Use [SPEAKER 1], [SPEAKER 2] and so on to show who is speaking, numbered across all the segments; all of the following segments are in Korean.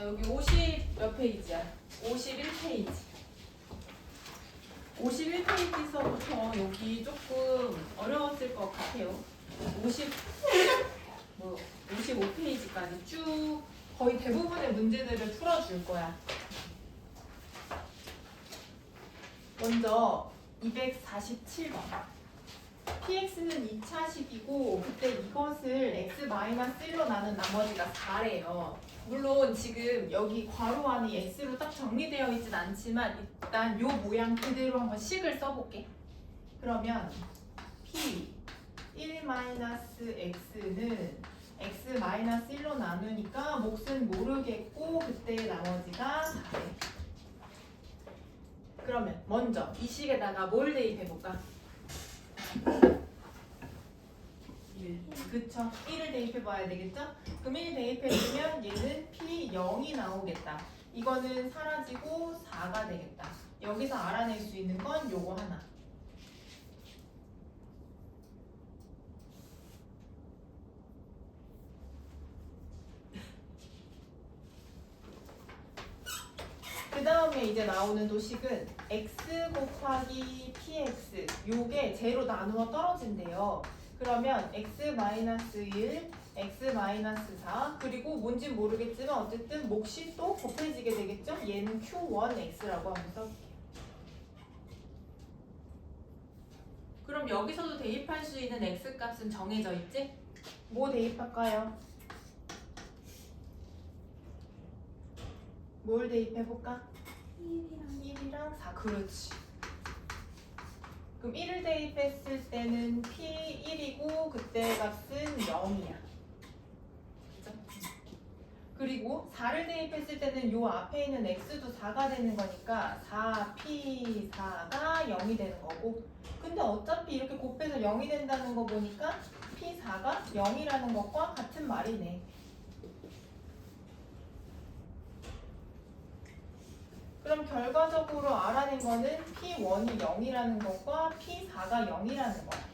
[SPEAKER 1] 여기 50 몇 페이지야? 51페이지. 51페이지서부터 여기 조금 어려웠을 것 같아요. 55페이지까지 쭉 거의 대부분의 문제들을 풀어줄 거야. 먼저 247번. px는 2차식이고 그때 이것을 x-1로 나눈 나머지가 4래요. 물론 지금 여기 괄호 안에 x로 딱 정리되어 있진 않지만 일단 요 모양 그대로 한번 식을 써볼게. 그러면 p 1-x는 x-1로 나누니까 몫은 모르겠고 그때 나머지가 4래. 그러면 먼저 이 식에다가 뭘 대입해볼까? 1. 그쵸? 1을 대입해봐야 되겠죠? 그럼 1 대입해주면 얘는 P0이 나오겠다. 이거는 사라지고 4가 되겠다. 여기서 알아낼 수 있는 건 요거 하나. 그 다음에 이제 나오는 도식은 x 곱하기 px 요게 제로 나누어 떨어진대요. 그러면 x-1, x-4 그리고 뭔진 모르겠지만 어쨌든 몫이 또 곱해지게 되겠죠? 얘는 q1x라고 한번 써볼게요. 그럼 여기서도 대입할 수 있는 x값은 정해져 있지? 뭐 대입할까요? 뭘 대입해볼까? 1이랑 4 그렇지. 그럼 1을 대입했을 때는 P1이고 그때 값은 0이야. 그죠? 그리고 4를 대입했을 때는 요 앞에 있는 x도 4가 되는 거니까 4P4가 0이 되는 거고 근데 어차피 이렇게 곱해서 0이 된다는 거 보니까 P4가 0이라는 것과 같은 말이네. 그럼 결과적으로 알아낸 거는 P1이 0이라는 것과 P4가 0이라는 거야.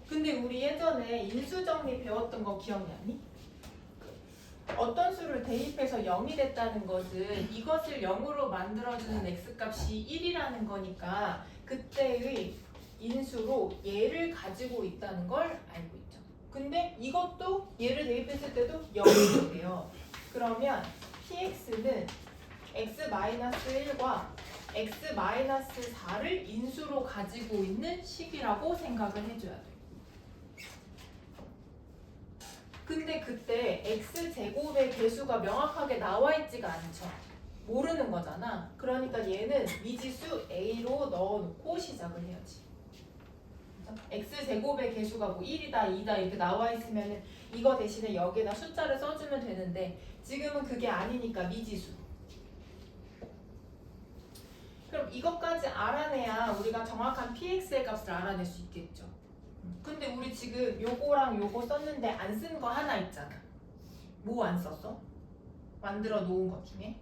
[SPEAKER 1] 근데 우리 예전에 인수정리 배웠던 거 기억나니? 어떤 수를 대입해서 0이 됐다는 것은 이것을 0으로 만들어주는 x값이 1이라는 거니까 그때의 인수로 얘를 가지고 있다는 걸 알고 있죠. 근데 이것도 얘를 대입했을 때도 0이 돼요. 그러면 px는 x-1과 x-4를 인수로 가지고 있는 식이라고 생각을 해줘야 돼. 근데 그때 x제곱의 개수가 명확하게 나와 있지가 않죠. 모르는 거잖아. 그러니까 얘는 미지수 a로 넣어놓고 시작을 해야지. x제곱의 개수가 뭐 1이다, 2다 이렇게 나와 있으면 이거 대신에 여기에다 숫자를 써주면 되는데 지금은 그게 아니니까 미지수. 그럼 이것까지 알아내야 우리가 정확한 px의 값을 알아낼 수 있겠죠. 근데 우리 지금 요거랑 요거 썼는데 안 쓴 거 하나 있잖아. 뭐 안 썼어? 만들어 놓은 것 중에?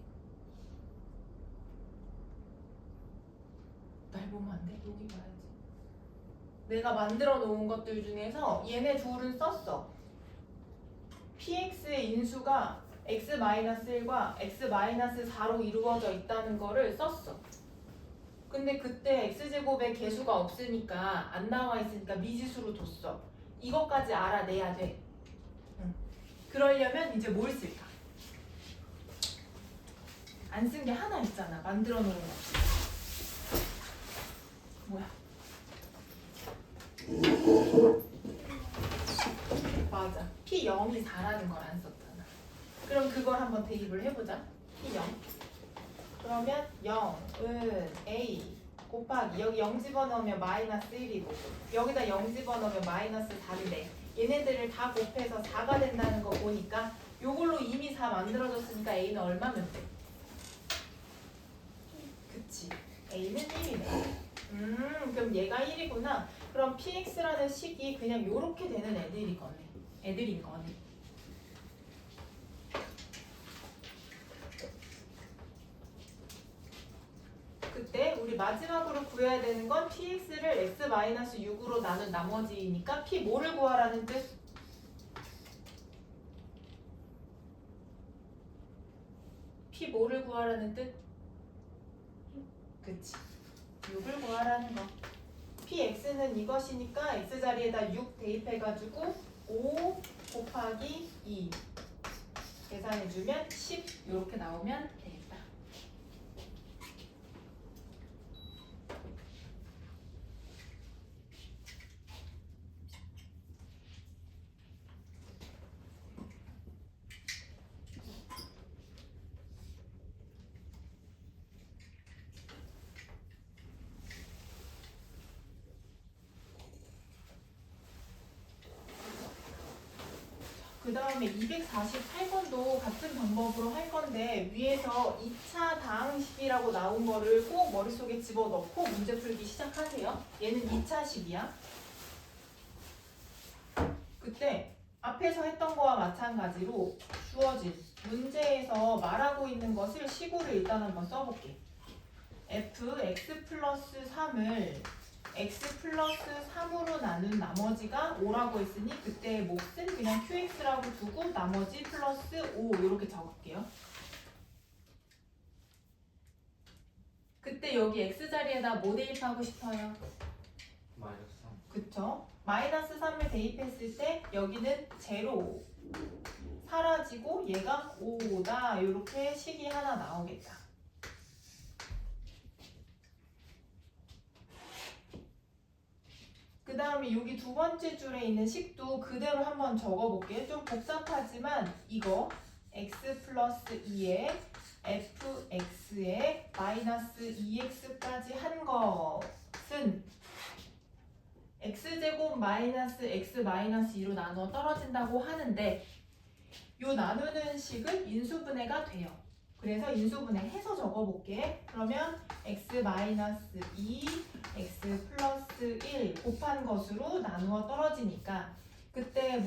[SPEAKER 1] 날 보면 안 돼? 여기 봐야지. 내가 만들어 놓은 것들 중에서 얘네 둘은 썼어. px의 인수가 x-1과 x-4로 이루어져 있다는 거를 썼어. 근데 그때 x제곱의 개수가 없으니까 안 나와 있으니까 미지수로 뒀어. 이것까지 알아내야 돼. 그러려면 이제 뭘 쓸까? 안 쓴 게 하나 있잖아. 만들어 놓은 거. 뭐야? 맞아. P0이 4라는 걸 안 썼잖아. 그럼 그걸 한번 대입을 해보자. P0. 그러면 0은 A 곱하기 여기 0 집어넣으면 마이너스 1이고 여기다 0 집어넣으면 마이너스 4인데 얘네들을 다 곱해서 4가 된다는 거 보니까 요걸로 이미 4 만들어졌으니까 A는 얼마면 돼? 그치. A는 1이네. 그럼 얘가 1이구나. 그럼 PX라는 식이 그냥 요렇게 되는 애들인 거네. 그때 우리 마지막으로 구해야 되는 건 px를 x-6으로 나눈 나머지니까 p 뭐를 구하라는 뜻? P 뭐를 구하라는 뜻? 그치. 6을 구하라는 거. PX는 이것이니까 X 자리에다 6 대입해가지고 5 곱하기 2 계산해주면 10 이렇게 나오면 되겠다. 그 다음에 248번도 같은 방법으로 할 건데 위에서 2차 다항식이라고 나온 거를 꼭 머릿속에 집어넣고 문제 풀기 시작하세요. 얘는 2차식이야. 그때 앞에서 했던 거와 마찬가지로 주어진 문제에서 말하고 있는 것을 식으로 일단 한번 써볼게. fx 플러스 3을 x 플러스 3으로 나눈 나머지가 5라고 했으니 그때의 몫은 그냥 qx라고 두고 나머지 플러스 5 이렇게 적을게요. 그때 여기 x자리에다 뭐 대입하고 싶어요?
[SPEAKER 2] 마이너스 3.
[SPEAKER 1] 그쵸? 마이너스 3을 대입했을 때 여기는 제로 사라지고 얘가 5다 이렇게 식이 하나 나오겠다. 그 다음에 여기 두 번째 줄에 있는 식도 그대로 한번 적어볼게요. 좀 복잡하지만 이거 x 플러스 2에 fx에 마이너스 2x까지 한 것은 x제곱 마이너스 x 마이너스 2로 나누어 떨어진다고 하는데 요 나누는 식은 인수분해가 돼요. 그래서 인수분해해서 적어볼게. 그러면 x 마이너스 2, x 플러스 1 곱한 것으로 나누어 떨어지니까 그때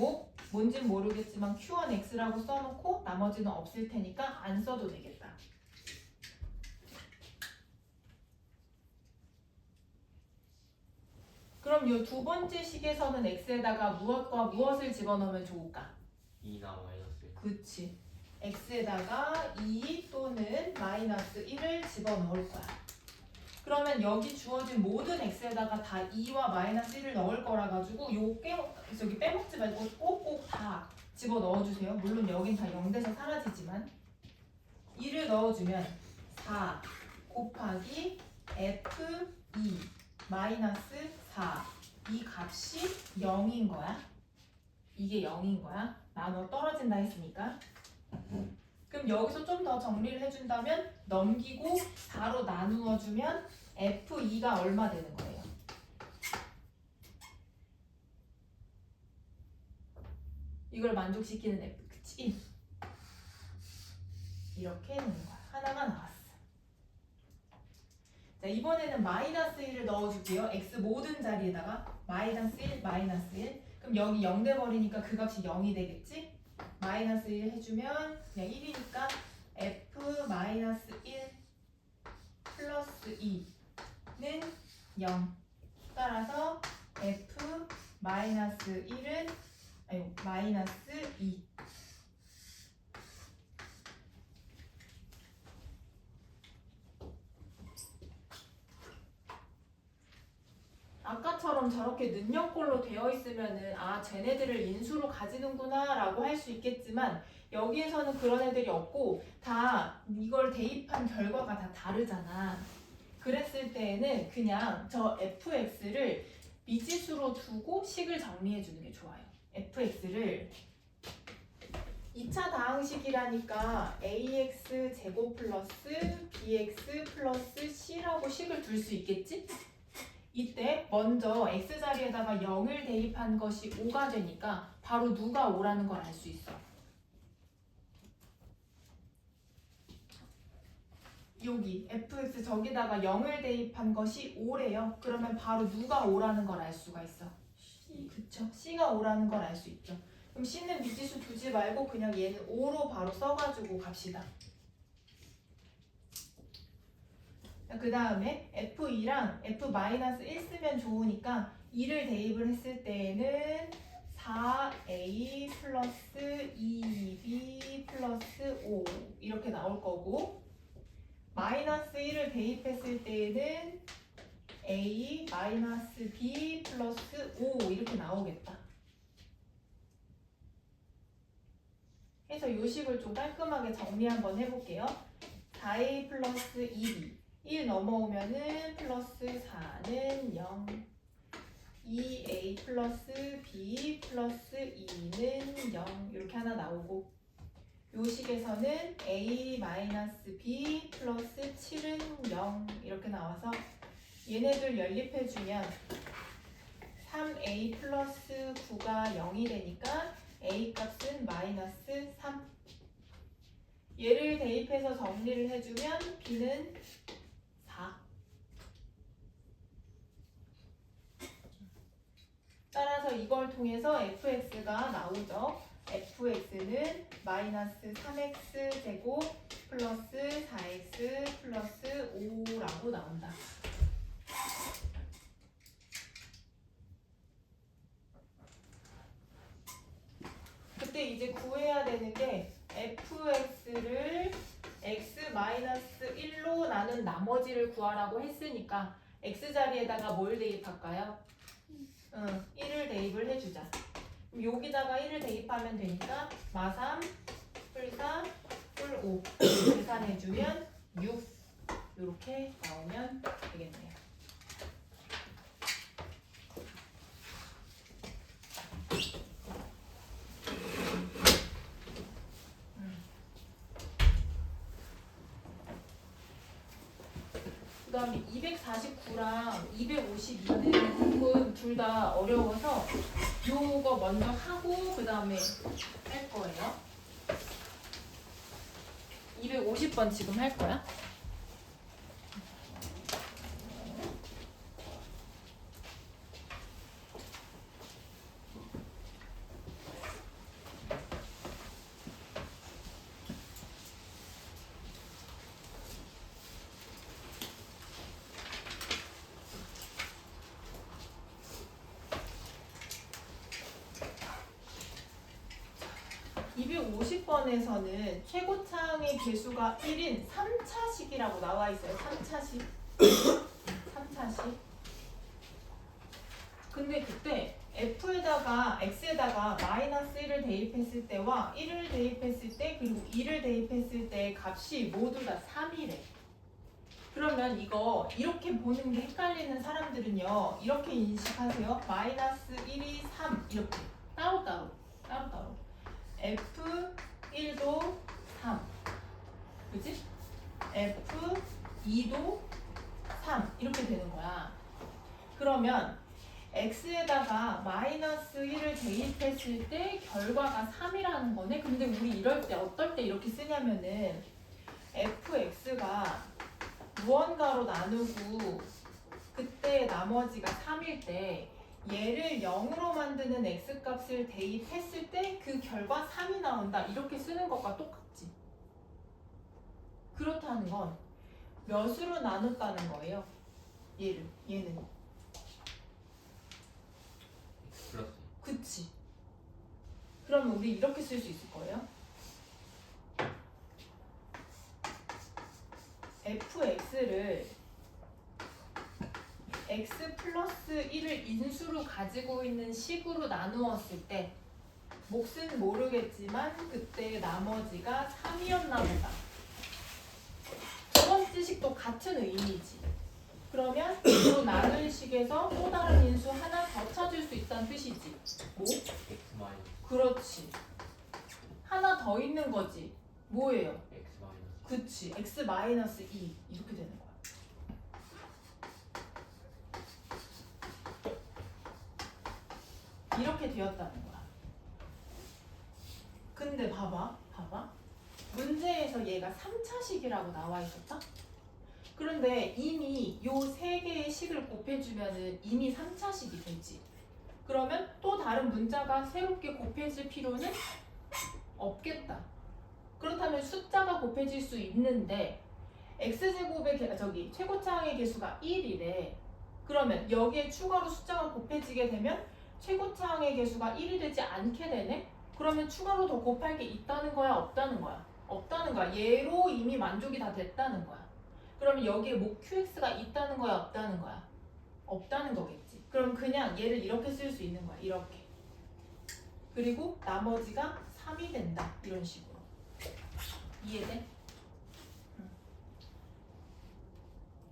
[SPEAKER 1] 뭔진 모르겠지만 q1x라고 써놓고 나머지는 없을 테니까 안 써도 되겠다. 그럼 이 두 번째 식에서는 x에다가 무엇과 무엇을 집어넣으면 좋을까?
[SPEAKER 2] 2나 마이너스 1.
[SPEAKER 1] 그치. x에다가 2 또는 마이너스 1을 집어넣을 거야. 그러면 여기 주어진 모든 x에다가 다 2와 마이너스 1을 넣을 거라 가지고 저기 빼먹지 말고 꼭꼭 다 집어넣어주세요. 물론 여긴 다 0돼서 사라지지만 2를 넣어주면 4 곱하기 f2 마이너스 4 이 값이 0인 거야. 이게 0인 거야. 나눠 떨어진다 했으니까. 그럼 여기서 좀 더 정리를 해준다면 넘기고 4로 나누어주면 F2가 얼마 되는 거예요? 이걸 만족시키는 F, 그치? 1. 이렇게 되는 거야. 하나가 나왔어. 자, 이번에는 마이너스 1을 넣어줄게요. X 모든 자리에다가 마이너스 1, 마이너스 1. 그럼 여기 0 돼버리니까 그 값이 0이 되겠지? 마이너스 1 해주면 그냥 1이니까 f 마이너스 1 플러스 2는 0. 따라서 f 마이너스 1은 마이너스 2. 아까처럼 저렇게 능력꼴로 되어 있으면은 아 쟤네들을 인수로 가지는구나 라고 할 수 있겠지만 여기에서는 그런 애들이 없고 다 이걸 대입한 결과가 다 다르잖아. 그랬을 때에는 그냥 저 fx를 미지수로 두고 식을 정리해 주는 게 좋아요. fx를 2차 다항식이라니까 ax 제곱 플러스 bx 플러스 c라고 식을 둘 수 있겠지? 이때 먼저 x자리에다가 0을 대입한 것이 5가 되니까 바로 누가 5라는 걸 알 수 있어. 여기 fx 저기다가 0을 대입한 것이 5래요. 그러면 바로 누가 5라는 걸 알 수가 있어. C. 그쵸? C가 5라는 걸 알 수 있죠. 그럼 C는 미지수 두지 말고 그냥 얘는 5로 바로 써가지고 갑시다. 그 다음에 F2랑 F-1 쓰면 좋으니까 2를 대입을 했을 때에는 4a 플러스 2b 플러스 5 이렇게 나올 거고 마이너스 1을 대입했을 때에는 a 마이너스 b 플러스 5 이렇게 나오겠다. 해서 이 식을 좀 깔끔하게 정리 한번 해볼게요. 4a 플러스 2b 1 넘어오면은 플러스 4는 0 2a 플러스 b 플러스 2는 0 이렇게 하나 나오고 요 식에서는 a 마이너스 b 플러스 7은 0 이렇게 나와서 얘네들 연립해주면 3a 플러스 9가 0이 되니까 a 값은 마이너스 3 얘를 대입해서 정리를 해주면 b는 4 따라서 이걸 통해서 fx가 나오죠. fx는 마이너스 3x 제곱 플러스 4x 플러스 5라고 나온다. 그때 이제 구해야 되는 게 fx를 x-1로 나눈 나머지를 구하라고 했으니까 x자리에다가 뭘 대입할까요? 1을 대입을 해주자. 그럼 여기다가 1을 대입하면 되니까 마3, 뿔4, 뿔5 계산해주면 6 이렇게 나오면 되겠네요. 그 다음에 249랑 252는 조금 둘 다 어려워서 요거 먼저 하고 그 다음에 할 거예요. 250번 지금 할 거야. (250번에서는) 최고차항의 개수가 1인 3차식이라고 나와 있어요. 3차식. 3차식. 근데 그때 f에다가 x에다가 마이너스 1을 대입했을 때와 1을 대입했을 때 그리고 2를 대입했을 때 값이 모두 다 3이래. 그러면 이거 이렇게 보는 게 헷갈리는 사람들은요. 이렇게 인식하세요. 마이너스 1이 3 이렇게 따로따로. F1도 3 그치? F2도 3 이렇게 되는 거야. 그러면 x에다가 마이너스 1을 대입했을 때 결과가 3이라는 거네. 근데 우리 이럴 때 어떨 때 이렇게 쓰냐면은 fx가 무언가로 나누고 그때 나머지가 3일 때 얘를 0으로 만드는 x값을 대입했을 때 그 결과 3이 나온다. 이렇게 쓰는 것과 똑같지. 그렇다는 건 몇으로 나눴다는 거예요. 얘는.
[SPEAKER 2] 플러스.
[SPEAKER 1] 그치. 그러면 우리 이렇게 쓸 수 있을 거예요. fx를 x 플러스 1을 인수로 가지고 있는 식으로 나누었을 때 몫은 모르겠지만 그때 나머지가 3이었나 보다. 두 번째 식도 같은 의미지. 그러면 이로 나눌 식에서 또 다른 인수 하나 더 찾을 수 있다는 뜻이지. 뭐?
[SPEAKER 2] x 마이너스.
[SPEAKER 1] 그렇지. 하나 더 있는 거지. 뭐예요?
[SPEAKER 2] x 마이너스.
[SPEAKER 1] 그치. x 마이너스 2 이렇게 되는 거야. 이렇게 되었다는 거야. 근데 봐봐. 문제에서 얘가 3차식이라고 나와 있었다? 그런데 이미 요 세 개의 식을 곱해주면은 이미 3차식이 되지. 그러면 또 다른 문자가 새롭게 곱해질 필요는 없겠다. 그렇다면 숫자가 곱해질 수 있는데 x제곱의 최고차항의 개수가 1이래. 그러면 여기에 추가로 숫자가 곱해지게 되면 최고차항의 개수가 1이 되지 않게 되네? 그러면 추가로 더 곱할 게 있다는 거야, 없다는 거야? 없다는 거야. 얘로 이미 만족이 다 됐다는 거야. 그러면 여기에 목 QX가 있다는 거야, 없다는 거야? 없다는 거겠지. 그럼 그냥 얘를 이렇게 쓸 수 있는 거야, 이렇게. 그리고 나머지가 3이 된다, 이런 식으로. 이해돼?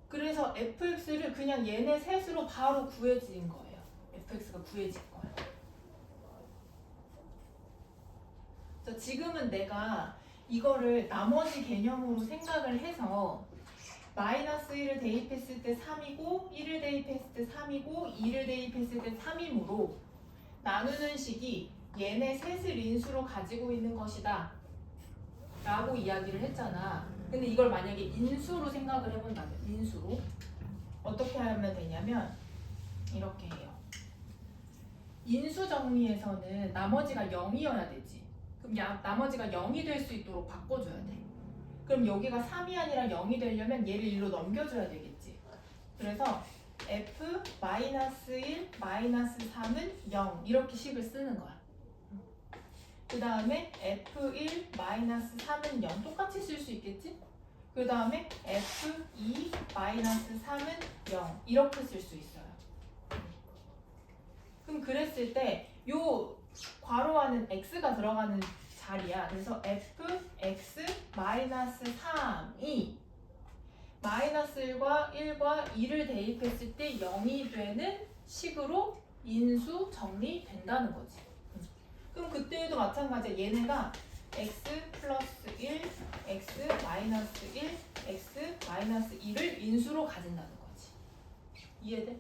[SPEAKER 1] 그래서 fx를 그냥 얘네 셋으로 바로 구해진 거예요. fx가 구해진 거예요. 그래서 지금은 내가 이거를 나머지 개념으로 생각을 해서 마이너스 1을 대입했을 때 3이고 1을 대입했을 때 3이고 2를 대입했을 때 3이므로 나누는 식이 얘네 셋을 인수로 가지고 있는 것이다 라고 이야기를 했잖아. 근데 이걸 만약에 인수로 생각을 해본다면, 인수로 어떻게 하면 되냐면 이렇게 해요. 인수 정리에서는 나머지가 0이어야 되지. 그럼 나머지가 0이 될 수 있도록 바꿔줘야 돼. 그럼 여기가 3이 아니라 0이 되려면 얘를 1로 넘겨줘야 되겠지. 그래서 f-1 -3은 0 이렇게 식을 쓰는 거야. 그 다음에 f1 -3은 0 똑같이 쓸 수 있겠지? 그 다음에 f2 -3은 0 이렇게 쓸 수 있어요. 그럼 그랬을 때 요 괄호 안은 x가 들어가는 자리야. 그래서 fx -3이 -1과 1과 2를 대입했을 때 0이 되는 식으로 인수 정리된다는 거지. 그럼 그때도 마찬가지야. 얘네가 x 플러스 1, x 마이너스 1, x 마이너스 2를 인수로 가진다는 거지. 이해돼?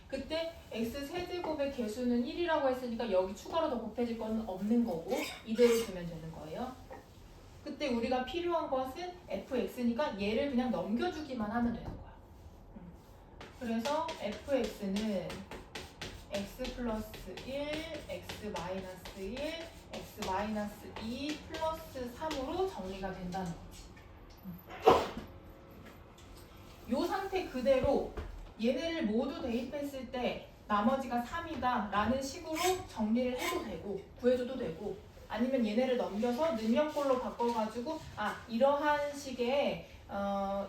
[SPEAKER 1] 그때 x 세제곱의 개수는 1이라고 했으니까 여기 추가로 더 곱해질 건 없는 거고 이대로 두면 되는 거예요. 그때 우리가 필요한 것은 fx니까 얘를 그냥 넘겨주기만 하면 되는 거야. 그래서 fx는 x 플러스 1, x 마이너스 1, x 마이너스 2 플러스 3으로 정리가 된다는 거지. 이 상태 그대로 얘네를 모두 대입했을 때 나머지가 3이다 라는 식으로 정리를 해도 되고 구해줘도 되고 아니면 얘네를 넘겨서 능력꼴로 바꿔가지고 이러한 식의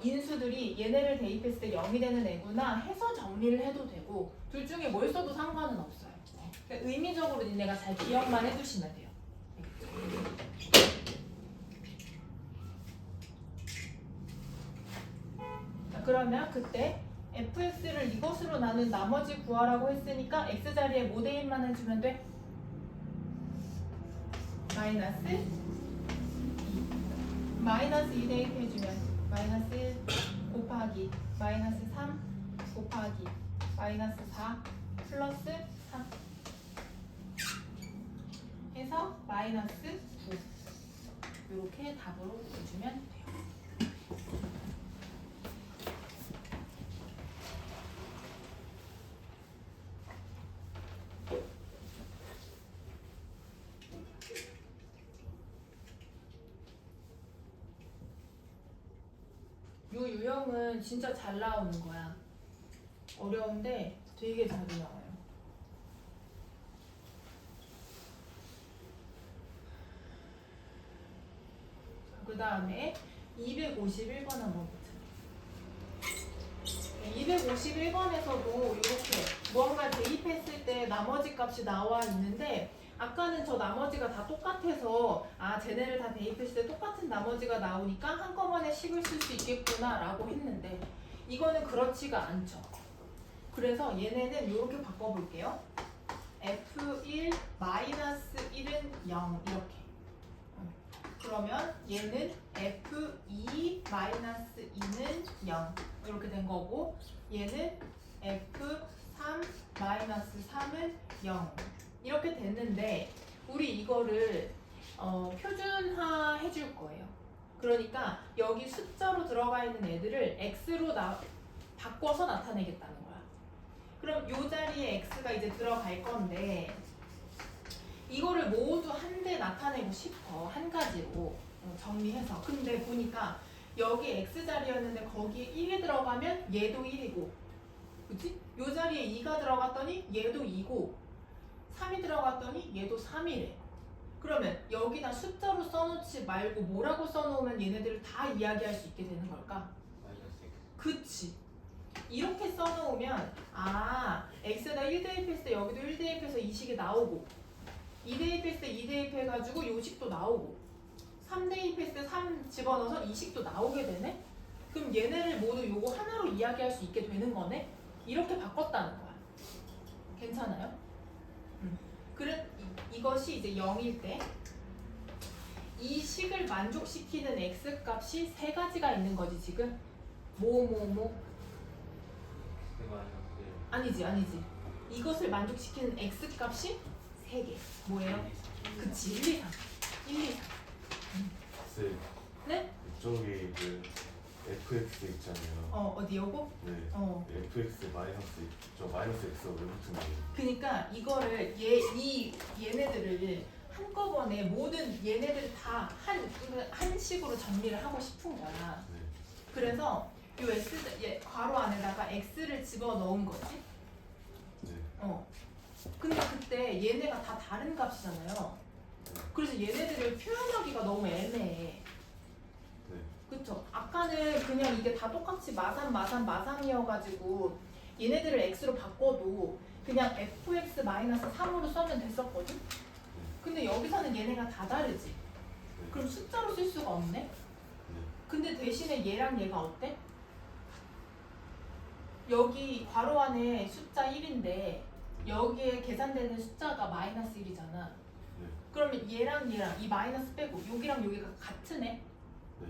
[SPEAKER 1] 인수들이 얘네를 대입했을 때 0이 되는 애구나 해서 정리를 해도 되고 둘 중에 뭘 써도 상관은 없어요. 그러니까 의미적으로 니네가 잘 기억만 해두시면 돼요. 자, 그러면 그때 fx를 이것으로 나눈 나머지 구하라고 했으니까 x자리에 뭐 대입만 해주면 돼? 마이너스 2 마이너스 2 대입해주면 마이너스 1 곱하기 마이너스 3 곱하기 마이너스 4 플러스 3 해서 마이너스 9 이렇게 답으로 해주면 돼요. 이 유형은 진짜 잘 나오는 거야. 어려운데 되게 잘 나와요. 그 다음에 251번 한번 보자. 251번에서도 이렇게 무언가 대입했을 때 나머지 값이 나와 있는데 아까는 저 나머지가 다 똑같아서 쟤네를 다 대입했을 때 똑같은 나머지가 나오니까 한꺼번에 식을 쓸 수 있겠구나 라고 했는데 이거는 그렇지가 않죠. 그래서 얘네는 이렇게 바꿔볼게요. f1 -1은 0 이렇게. 그러면 얘는 f2 -2는 0 이렇게 된 거고 얘는 f3 -3은 0 이렇게 됐는데 우리 이거를 표준화 해줄 거예요. 그러니까 여기 숫자로 들어가 있는 애들을 x로 바꿔서 나타내겠다는 거야. 그럼 이 자리에 x가 이제 들어갈 건데 이거를 모두 한데 나타내고 싶어. 한 가지로 정리해서. 근데 보니까 여기 x자리였는데 거기에 1이 들어가면 얘도 1이고 그치? 이 자리에 2가 들어갔더니 얘도 2고 얘도 3이래. 그러면 여기다 숫자로 써놓지 말고 뭐라고 써놓으면 얘네들을 다 이야기할 수 있게 되는 걸까?
[SPEAKER 2] 마이너스 x.
[SPEAKER 1] 그치. 이렇게 써놓으면 x에다 1 대입했을 때 여기도 1 대입해서 이 식이 나오고 2 대입했을 때 2 대입해가지고 요 식도 나오고 3 대입했을 때 3 집어넣어서 이 식도 나오게 되네? 그럼 얘네를 모두 요거 하나로 이야기할 수 있게 되는 거네? 이렇게 바꿨다는 거야. 괜찮아요? 그래, 이것이 이제 0일 때 이 식을 만족시키는 x 값이 세 가지가 있는 거지 지금. 뭐
[SPEAKER 2] x 마이너스
[SPEAKER 1] 아니지. 이것을 만족시키는 x 값이 세 개. 뭐예요? 그치, 1, 2, 3. 1, 2, 3.
[SPEAKER 3] 쌤,
[SPEAKER 1] 네?
[SPEAKER 3] 이쪽이 그 fx 있잖아요.
[SPEAKER 1] 어디 요거?
[SPEAKER 3] 네.
[SPEAKER 1] 어.
[SPEAKER 3] fx 마이너스 저 마이너스 x가 왜 붙은 거예요?
[SPEAKER 1] 그러니까 이거를 얘네들을 한꺼번에 모든 얘네들 다 한 식으로 정리를 하고 싶은 거야.
[SPEAKER 3] 네.
[SPEAKER 1] 그래서 요 x 괄호 안에다가 x를 집어 넣은 거지.
[SPEAKER 3] 네.
[SPEAKER 1] 근데 그때 얘네가 다 다른 값이잖아요. 그래서 얘네들을 표현하기가 너무 애매해.
[SPEAKER 3] 네.
[SPEAKER 1] 그쵸? 아까는 그냥 이게 다 똑같이 마삼이어가지고 얘네들을 x로 바꿔도 그냥 fx-3으로 써면 됐었거든? 근데 여기서는 얘네가 다 다르지?
[SPEAKER 3] 네.
[SPEAKER 1] 그럼 숫자로 쓸 수가 없네?
[SPEAKER 3] 네.
[SPEAKER 1] 근데 대신에 얘랑 얘가 어때? 여기 괄호 안에 숫자 1인데 여기에 계산되는 숫자가 마이너스 1이잖아.
[SPEAKER 3] 네.
[SPEAKER 1] 그러면 얘랑 이 마이너스 빼고 여기랑 여기가 같으네?
[SPEAKER 3] 네.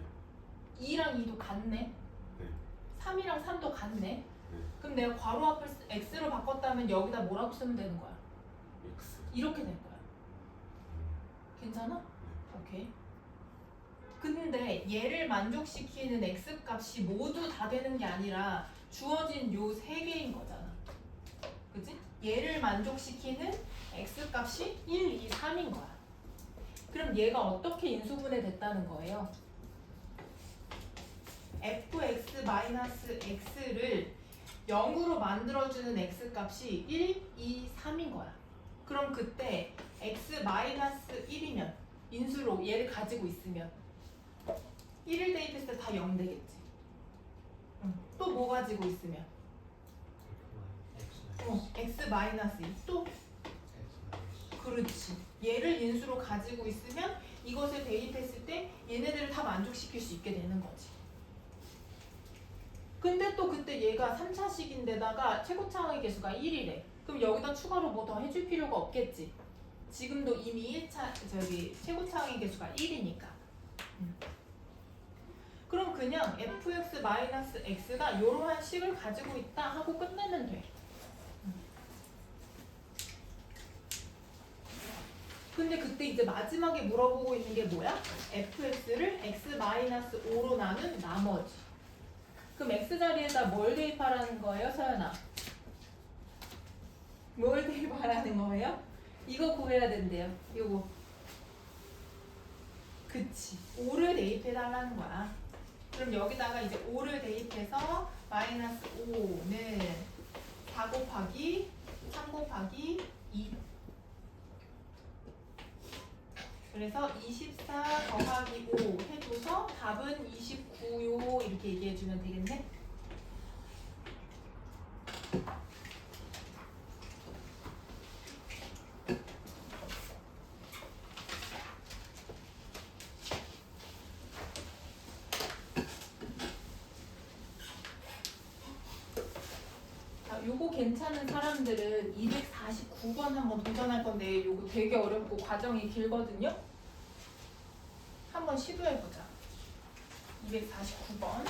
[SPEAKER 1] 2랑 2도 같네?
[SPEAKER 3] 네.
[SPEAKER 1] 3이랑 3도 같네?
[SPEAKER 3] 네.
[SPEAKER 1] 그럼 내가 괄호 앞을 x로 바꿨다면 여기다 뭐라고 쓰면 되는 거야?
[SPEAKER 3] x.
[SPEAKER 1] 이렇게 될 거야. 괜찮아? 오케이. 근데 얘를 만족시키는 x 값이 모두 다 되는 게 아니라 주어진 요 세 개인 거잖아. 그치? 얘를 만족시키는 x 값이 1, 2, 3인 거야. 그럼 얘가 어떻게 인수분해 됐다는 거예요? fx-x를 0으로 만들어주는 x 값이 1, 2, 3인 거야. 그럼 그때 x-1이면 인수로 얘를 가지고 있으면 1을 대입했을 때 다 0 되겠지. 또 뭐 가지고 있으면?
[SPEAKER 2] x
[SPEAKER 1] x-2 또? 그렇지. 얘를 인수로 가지고 있으면 이것을 대입했을 때 얘네들을 다 만족시킬 수 있게 되는 거지. 근데 또 그때 얘가 3차식인데다가 최고차항의 개수가 1이래. 그럼 여기다 추가로 뭐 더 해줄 필요가 없겠지. 지금도 이미 최고차항의 개수가 1이니까. 그럼 그냥 fx-x가 이러한 식을 가지고 있다 하고 끝내면 돼. 근데 그때 이제 마지막에 물어보고 있는 게 뭐야? fx를 x-5로 나눈 나머지. 그럼 x 자리에다 뭘 대입하라는 거예요, 서연아? 뭘 대입하라는 거예요? 이거 구해야 된대요. 이거. 그치. 5를 대입해달라는 거야. 그럼 여기다가 이제 5를 대입해서 마이너스 5는 4 곱하기 3 곱하기 2. 그래서 24 더하기 5 해줘서 답은 29요 이렇게 얘기해주면 되겠네? 요거 괜찮은 사람들은 249번 한번 도전할 건데 요거 되게 어렵고 과정이 길거든요? 한번 시도해보자. 249번.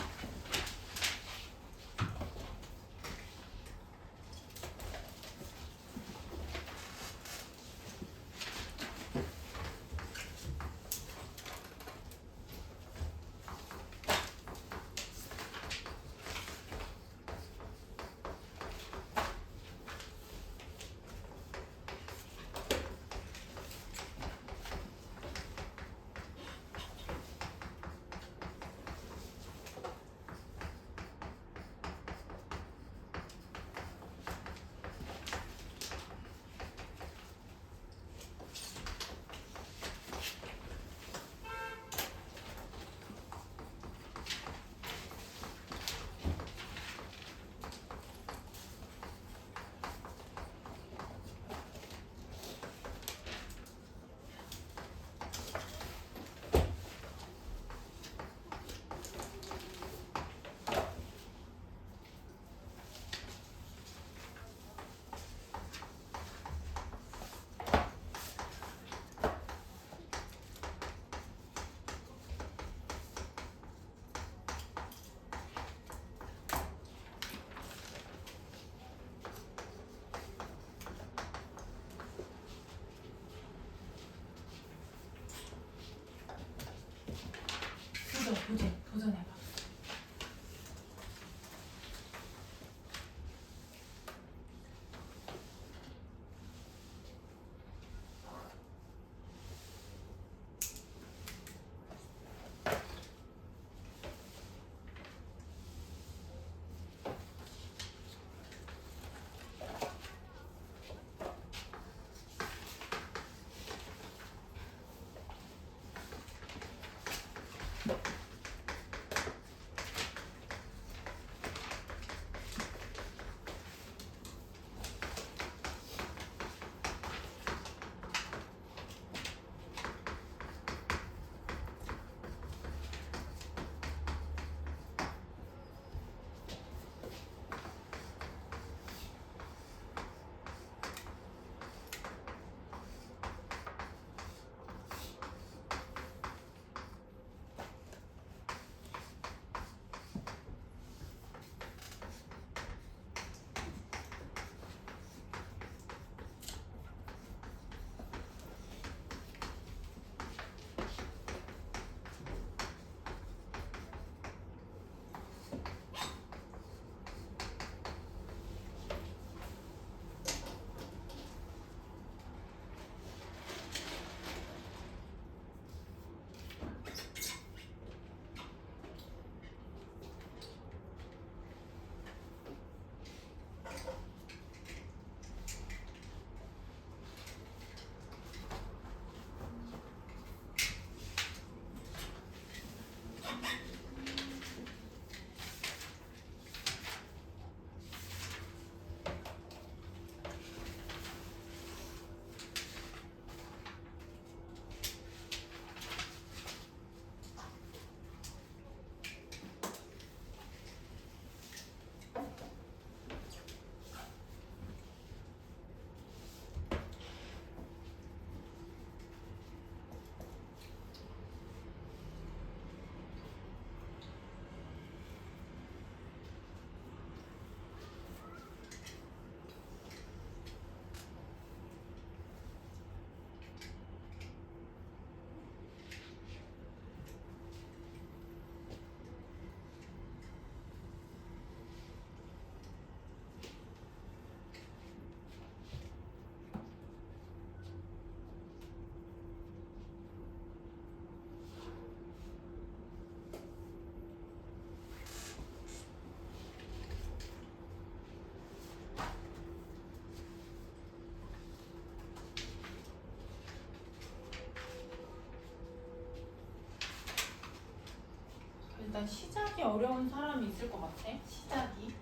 [SPEAKER 1] 일단 시작이 어려운 사람이 있을 것 같아. 시작이.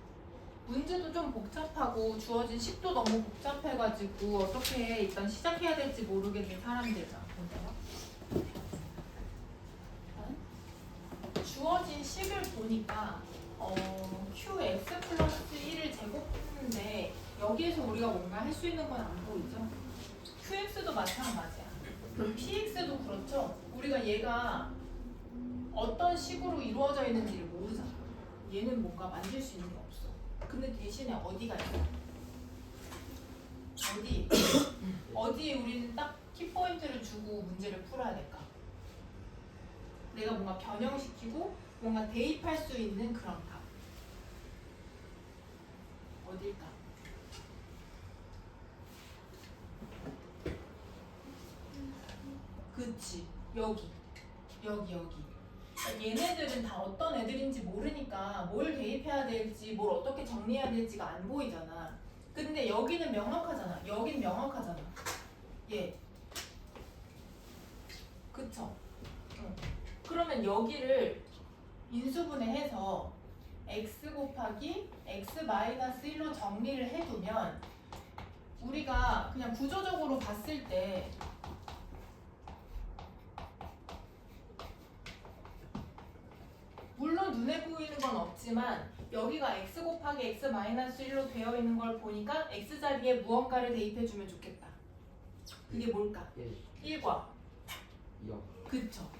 [SPEAKER 1] 문제도 좀 복잡하고 주어진 식도 너무 복잡해가지고 어떻게 일단 시작해야 될지 모르겠는 사람들만 보세요. 주어진 식을 보니까 QX 플러스 1을 제곱했는데 여기에서 우리가 뭔가 할 수 있는 건 안 보이죠? QX도 마찬가지야. PX도 그렇죠? 우리가 얘가 어떤 식으로 이루어져 있는지를 모르잖아. 얘는 뭔가 만들 수 있는 게 없어. 근데 대신에 어디가 있어? 어디에 우리는 딱 키포인트를 주고 문제를 풀어야 될까? 내가 뭔가 변형시키고 뭔가 대입할 수 있는 그런 답. 어딜까? 그치. 여기. 그러니까 얘네들은 다 어떤 애들인지 모르니까 뭘 대입해야 될지 뭘 어떻게 정리해야 될지가 안 보이잖아. 근데 여기는 명확하잖아. 여긴 명확하잖아. 예. 그쵸? 응. 그러면 여기를 인수분해해서 x 곱하기 x 마이너스 1로 정리를 해두면 우리가 그냥 구조적으로 봤을 때 물론 눈에 보이는 건 없지만 여기가 x 곱하기 x 마이너스 1로 되어 있는 걸 보니까 x 자리에 무언가를 대입해주면 좋겠다. 그게 뭘까? 1과
[SPEAKER 2] 0.
[SPEAKER 1] 그쵸.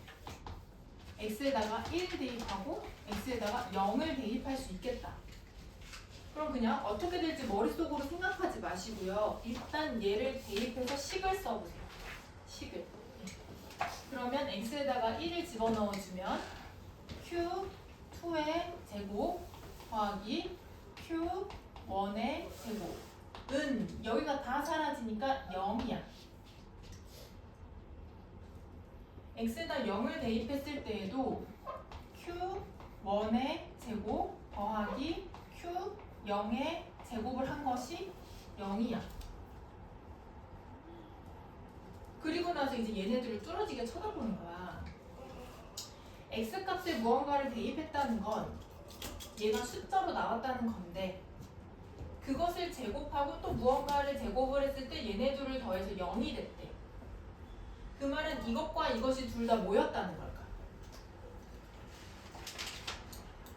[SPEAKER 1] x에다가 1 대입하고 x에다가 0을 대입할 수 있겠다. 그럼 그냥 어떻게 될지 머릿속으로 생각하지 마시고요. 일단 얘를 대입해서 식을 써보세요. 식을. 그러면 x에다가 1을 집어넣어주면 q2의 제곱 더하기 q1의 제곱은 여기가 다 사라지니까 0이야. x에다 0을 대입했을 때에도 q1의 제곱 더하기 q0의 제곱을 한 것이 0이야. 그리고 나서 이제 얘네들을 뚫어지게 쳐다보는 거야. x값에 무언가를 대입했다는 건 얘가 숫자로 나왔다는 건데 그것을 제곱하고 또 무언가를 제곱을 했을 때 얘네들을 더해서 0이 됐대. 그 말은 이것과 이것이 둘 다 모였다는 걸까?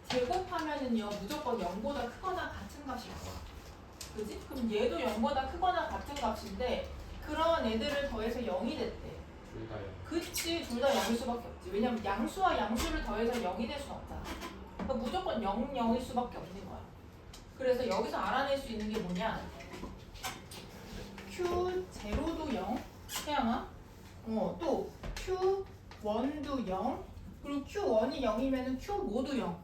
[SPEAKER 1] 제곱하면은요 무조건 0보다 크거나 같은 값이 나와. 그지? 그럼 얘도 0보다 크거나 같은 값인데 그런 애들을 더해서 0이 됐대.
[SPEAKER 2] 둘 다요.
[SPEAKER 1] 그치, 둘 다 0일 수밖에 없지. 왜냐면 양수와 양수를 더해서 0이 될 수는 없잖아. 그러니까 무조건 0, 0일 수밖에 없는 거야. 그래서 여기서 알아낼 수 있는 게 뭐냐? Q0도 0, 태양아. 또 Q1도 0, 그리고 Q1이 0이면은 Q5도 0,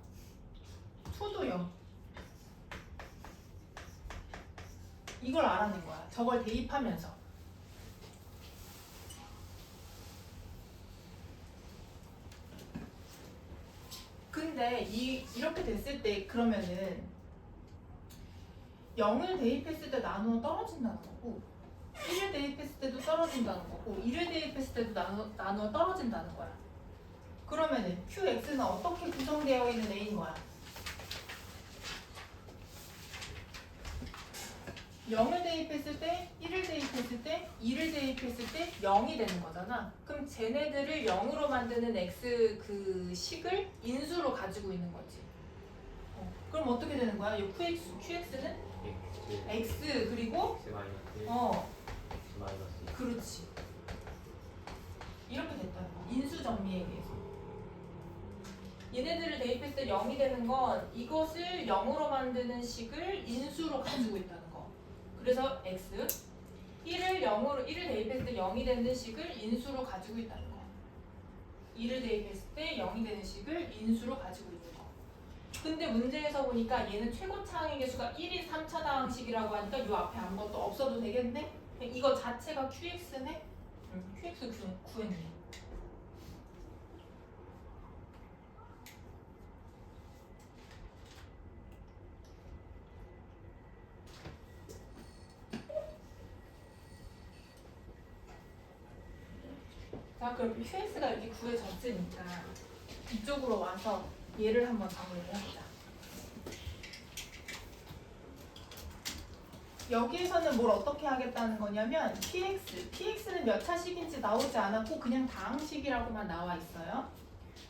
[SPEAKER 1] 2도 0. 이걸 알아낸 거야. 저걸 대입하면서. 근데 이렇게 됐을 때 그러면은 0을 대입했을 때 나누어 떨어진다는 거고 1을 대입했을 때도 떨어진다는 거고 2를 대입했을 때도 나누어 떨어진다는 거야. 그러면은 QX는 어떻게 구성되어 있는 A인 거야? 0을 대입했을 때, 1을 대입했을 때, 2를 대입했을 때 0이 되는 거잖아. 그럼 쟤네들을 0으로 만드는 X 그 식을 인수로 가지고 있는 거지. 그럼 어떻게 되는 거야? 이 QX는
[SPEAKER 2] X.
[SPEAKER 1] X 그리고
[SPEAKER 2] X 마이너스 1. X 마이너스 1.
[SPEAKER 1] 그렇지. 이렇게 됐다는 거. 인수 정리에 의해서. 얘네들을 대입했을 때 0이 되는 건 이것을 0으로 만드는 식을 인수로 가지고 있다는 거. 그래서 X 1을 대입했을 때 0이 되는 식을 인수로 가지고 있다는 거. 2를 대입했을 때 0이 되는 식을 인수로 가지고 있는 거. 근데 문제에서 보니까 얘는 최고차항의 개수가 1인 3차당식이라고 하니까 이 앞에 아무것도 없어도 되겠네? 이거 자체가 QX네? QX 구했네. 자, 그럼 QX가 이렇게 구해졌으니까 이쪽으로 와서 얘를 한번 정리를 해보자. 여기에서는 뭘 어떻게 하겠다는 거냐면 px는 몇 차식인지 나오지 않았고 그냥 다항식이라고만 나와 있어요.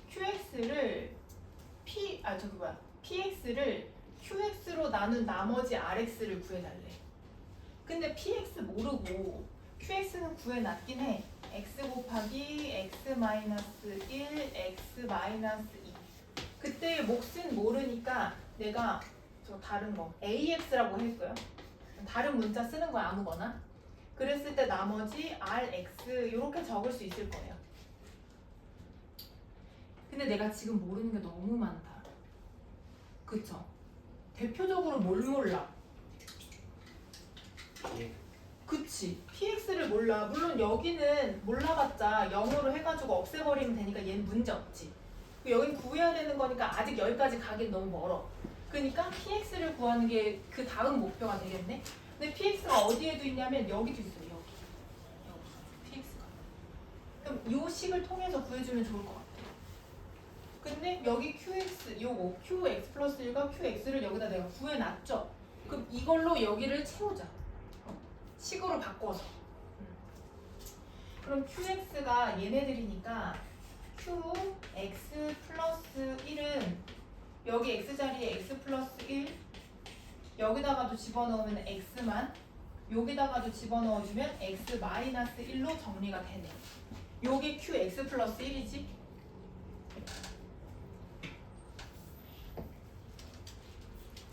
[SPEAKER 1] px를 qx로 나눈 나머지 rx를 구해달래. 근데 px 모르고 qx는 구해놨긴 해. x 곱하기 x-1 x-2 그때 몫은 모르니까 내가 저 다른 거 ax라고 했고요. 다른 문자 쓰는 거야 아무거나. 그랬을 때 나머지 rx 이렇게 적을 수 있을 거예요. 근데 내가 지금 모르는 게 너무 많다. 그쵸? 대표적으로 뭘 몰라?
[SPEAKER 2] 예.
[SPEAKER 1] 그치? px를 몰라. 물론 여기는 몰라봤자 0으로 해가지고 없애버리면 되니까 얘는 문제 없지. 여긴 구해야 되는 거니까 아직 여기까지 가긴 너무 멀어. 그러니까 px를 구하는 게 그 다음 목표가 되겠네. 근데 px가 어디에도 있냐면 여기도 있어요. 여기 px가. 그럼 이 식을 통해서 구해주면 좋을 것 같아. 근데 여기 qx 요거 qx 플러스 1과 qx를 여기다 내가 구해놨죠. 그럼 이걸로 여기를 채우자. 식으로 바꿔서. 그럼 qx가 얘네들이니까 qx 플러스 1은 여기 x 자리에 x 플러스 1 여기다가도 집어넣으면 x만 여기다가도 집어넣어주면 x 마이너스 1로 정리가 되네. 요게 qx 플러스 1이지?